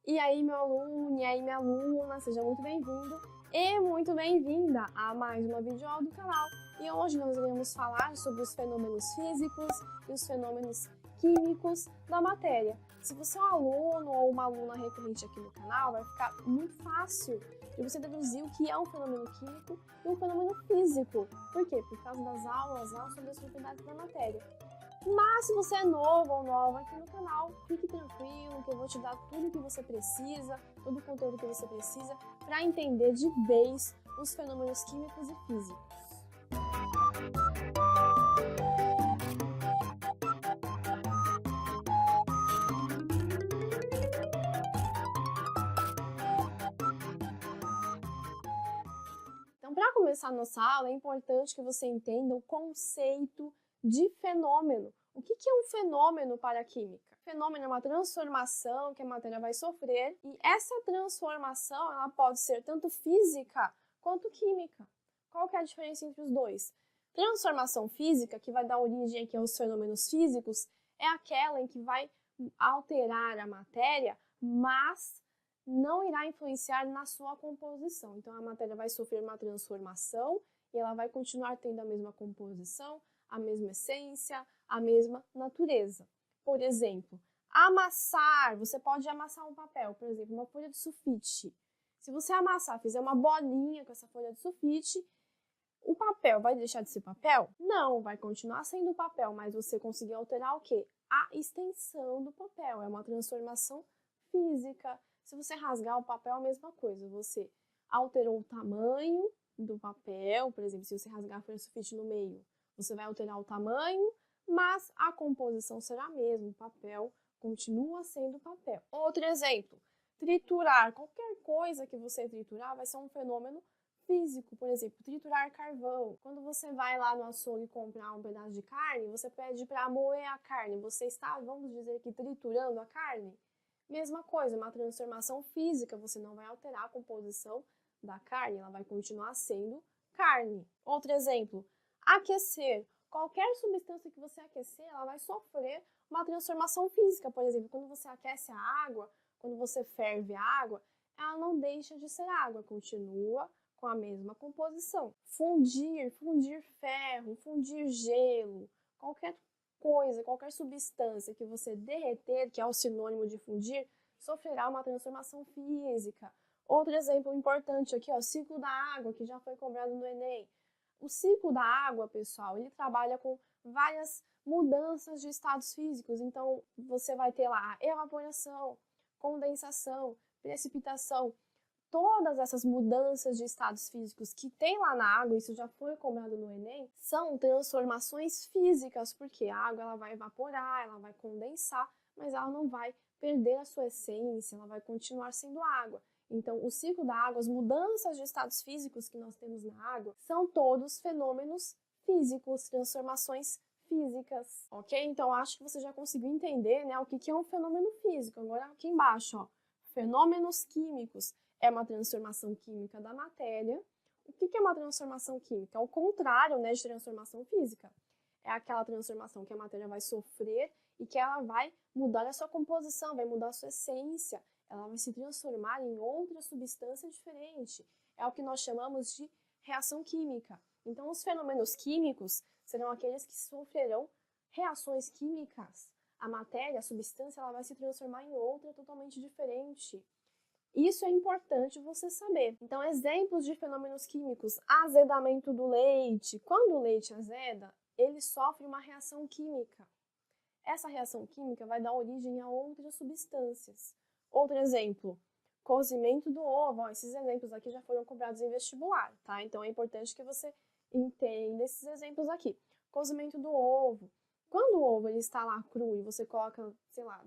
E aí, meu aluno, e aí, minha aluna, seja muito bem-vindo e muito bem-vinda a mais uma videoaula do canal. E hoje nós iremos falar sobre os fenômenos físicos e os fenômenos químicos da matéria. Se você é um aluno ou uma aluna recorrente aqui no canal, vai ficar muito fácil de você deduzir o que é um fenômeno químico e um fenômeno físico. Por quê? Por causa das aulas lá sobre as propriedades da matéria. Mas se você é novo ou nova aqui no canal, fique tranquilo que eu vou te dar tudo o que você precisa, todo o conteúdo que você precisa para entender de vez os fenômenos químicos e físicos. Então, para começar a nossa aula, é importante que você entenda o conceito de fenômeno. O que é um fenômeno para a química? Fenômeno é uma transformação que a matéria vai sofrer e essa transformação ela pode ser tanto física quanto química. Qual que é a diferença entre os dois? Transformação física, que vai dar origem aqui aos fenômenos físicos, é aquela em que vai alterar a matéria, mas não irá influenciar na sua composição. Então, a matéria vai sofrer uma transformação e ela vai continuar tendo a mesma composição, a mesma essência, a mesma natureza. Por exemplo, amassar, você pode amassar um papel, por exemplo, uma folha de sulfite. Se você amassar, fizer uma bolinha com essa folha de sulfite, o papel vai deixar de ser papel? Não, vai continuar sendo papel, mas você conseguiu alterar o quê? A extensão do papel, é uma transformação física. Se você rasgar o papel, é a mesma coisa, você alterou o tamanho do papel, por exemplo, se você rasgar a folha de sulfite no meio, você vai alterar o tamanho, mas a composição será a mesma, o papel continua sendo papel. Outro exemplo, triturar. Qualquer coisa que você triturar vai ser um fenômeno físico, por exemplo, triturar carvão. Quando você vai lá no açougue comprar um pedaço de carne, você pede para moer a carne. Você está, vamos dizer que, triturando a carne? Mesma coisa, uma transformação física, você não vai alterar a composição da carne, ela vai continuar sendo carne. Outro exemplo, aquecer. Qualquer substância que você aquecer, ela vai sofrer uma transformação física. Por exemplo, quando você aquece a água, quando você ferve a água, ela não deixa de ser água, continua com a mesma composição. Fundir ferro, fundir gelo, qualquer coisa, qualquer substância que você derreter, que é o sinônimo de fundir, sofrerá uma transformação física. Outro exemplo importante aqui, ó, ciclo da água, que já foi cobrado no Enem. O ciclo da água, pessoal, ele trabalha com várias mudanças de estados físicos. Então, você vai ter lá a evaporação, condensação, precipitação. Todas essas mudanças de estados físicos que tem lá na água, isso já foi cobrado no Enem, são transformações físicas, porque a água ela vai evaporar, ela vai condensar, mas ela não vai perder a sua essência, ela vai continuar sendo água. Então, o ciclo da água, as mudanças de estados físicos que nós temos na água, são todos fenômenos físicos, transformações físicas, ok? Então, acho que você já conseguiu entender, né, o que é um fenômeno físico. Agora, aqui embaixo, ó, fenômenos químicos é uma transformação química da matéria. O que é uma transformação química? É o contrário, né, de transformação física. É aquela transformação que a matéria vai sofrer e que ela vai mudar a sua composição, vai mudar a sua essência, ela vai se transformar em outra substância diferente. É o que nós chamamos de reação química. Então, os fenômenos químicos serão aqueles que sofrerão reações químicas. A matéria, a substância, ela vai se transformar em outra totalmente diferente. Isso é importante você saber. Então, exemplos de fenômenos químicos: azedamento do leite. Quando o leite azeda, ele sofre uma reação química. Essa reação química vai dar origem a outras substâncias. Outro exemplo, cozimento do ovo. Ó, esses exemplos aqui já foram cobrados em vestibular, tá? Então, é importante que você entenda esses exemplos aqui. Cozimento do ovo. Quando o ovo ele está lá cru e você coloca, sei lá,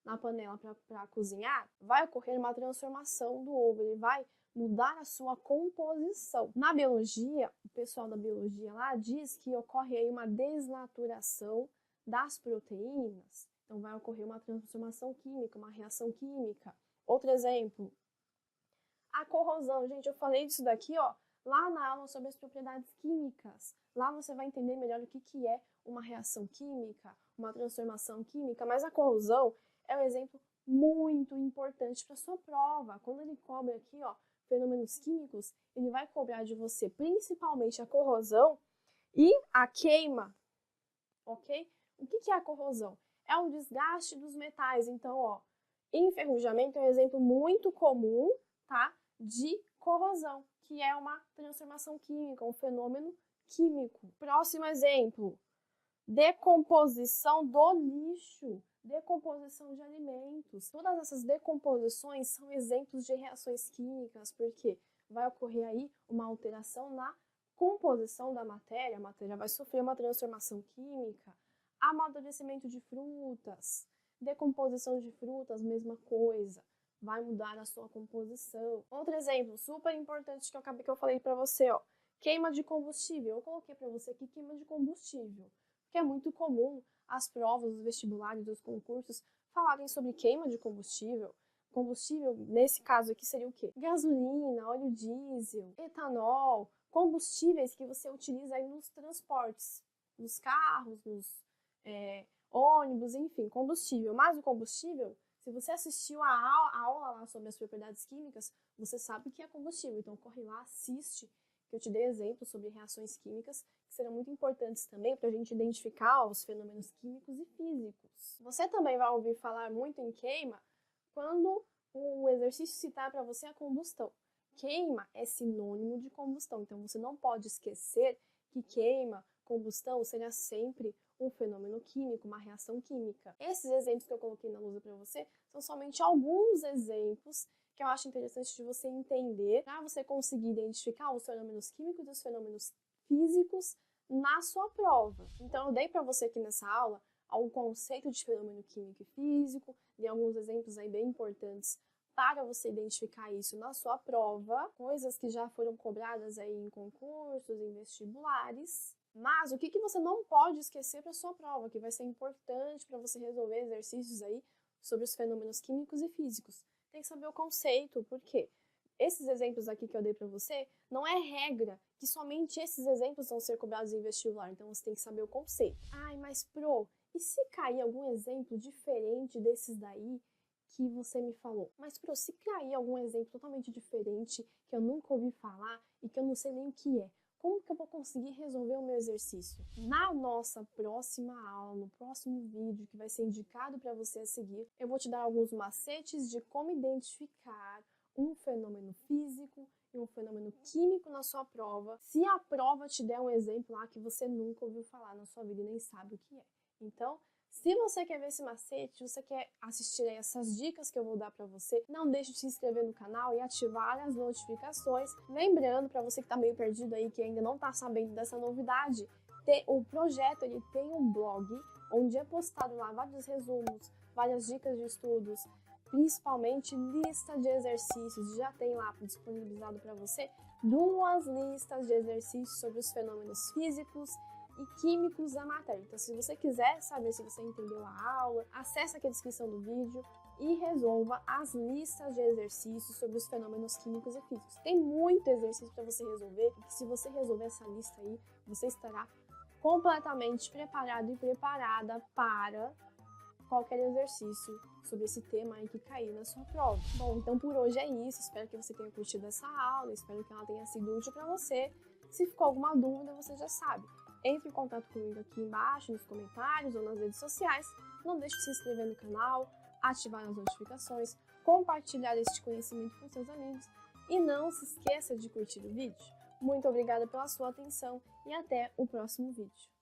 na panela para cozinhar, vai ocorrer uma transformação do ovo, ele vai mudar a sua composição. Na biologia, o pessoal da biologia lá diz que ocorre aí uma desnaturação das proteínas, então vai ocorrer uma transformação química, uma reação química. Outro exemplo, a corrosão. Gente, eu falei disso daqui, ó, lá na aula sobre as propriedades químicas. Lá você vai entender melhor o que é uma reação química, uma transformação química, mas a corrosão é um exemplo muito importante para sua prova. Quando ele cobra aqui, ó, fenômenos químicos, ele vai cobrar de você principalmente a corrosão e a queima, ok? O que é a corrosão? É o desgaste dos metais. Então, ó, enferrujamento é um exemplo muito comum, tá? De corrosão, que é uma transformação química, um fenômeno químico. Próximo exemplo, decomposição do lixo, decomposição de alimentos. Todas essas decomposições são exemplos de reações químicas, porque vai ocorrer aí uma alteração na composição da matéria, a matéria vai sofrer uma transformação química, amadurecimento de frutas, decomposição de frutas, mesma coisa, vai mudar a sua composição. Outro exemplo super importante que eu falei para você, ó, queima de combustível. Eu coloquei para você aqui queima de combustível, porque é muito comum as provas, os vestibulares, dos concursos falarem sobre queima de combustível. Combustível, nesse caso aqui, seria o quê? Gasolina, óleo diesel, etanol, combustíveis que você utiliza aí nos transportes, nos carros, nos ônibus, enfim, combustível. Mas o combustível, se você assistiu a aula lá sobre as propriedades químicas, você sabe que é combustível. Então, corre lá, assiste, que eu te dei exemplos sobre reações químicas, que serão muito importantes também para a gente identificar os fenômenos químicos e físicos. Você também vai ouvir falar muito em queima quando o exercício citar para você a combustão. Queima é sinônimo de combustão, então você não pode esquecer que queima, combustão, será sempre um fenômeno químico, uma reação química. Esses exemplos que eu coloquei na lousa para você são somente alguns exemplos que eu acho interessante de você entender para você conseguir identificar os fenômenos químicos e os fenômenos físicos na sua prova. Então, eu dei para você aqui nessa aula o conceito de fenômeno químico e físico, dei alguns exemplos aí bem importantes para você identificar isso na sua prova, coisas que já foram cobradas aí em concursos, em vestibulares. Mas o que você não pode esquecer para a sua prova, que vai ser importante para você resolver exercícios aí sobre os fenômenos químicos e físicos? Tem que saber o conceito, por quê? Esses exemplos aqui que eu dei para você, não é regra que somente esses exemplos vão ser cobrados em vestibular, então você tem que saber o conceito. Ai, mas Pro, e se cair algum exemplo diferente desses daí que você me falou? Mas Pro, se cair algum exemplo totalmente diferente, que eu nunca ouvi falar e que eu não sei nem o que é, como que eu vou conseguir resolver o meu exercício? Na nossa próxima aula, no próximo vídeo que vai ser indicado para você a seguir, eu vou te dar alguns macetes de como identificar um fenômeno físico e um fenômeno químico na sua prova, se a prova te der um exemplo lá que você nunca ouviu falar na sua vida e nem sabe o que é. Então, se você quer ver esse macete, você quer assistir a essas dicas que eu vou dar para você, não deixe de se inscrever no canal e ativar as notificações. Lembrando, para você que está meio perdido aí, que ainda não está sabendo dessa novidade, o projeto ele tem um blog, onde é postado lá vários resumos, várias dicas de estudos, principalmente lista de exercícios. Já tem lá disponibilizado para você 2 listas de exercícios sobre os fenômenos físicos e químicos da matéria. Então, se você quiser saber se você entendeu a aula, acesse aqui a descrição do vídeo e resolva as listas de exercícios sobre os fenômenos químicos e físicos. Tem muito exercício para você resolver, e se você resolver essa lista aí, você estará completamente preparado e preparada para qualquer exercício sobre esse tema aí que cair na sua prova. Bom, então por hoje é isso. Espero que você tenha curtido essa aula, espero que ela tenha sido útil para você. Se ficou alguma dúvida, você já sabe. Entre em contato comigo aqui embaixo, nos comentários ou nas redes sociais. Não deixe de se inscrever no canal, ativar as notificações, compartilhar este conhecimento com seus amigos e não se esqueça de curtir o vídeo. Muito obrigada pela sua atenção e até o próximo vídeo.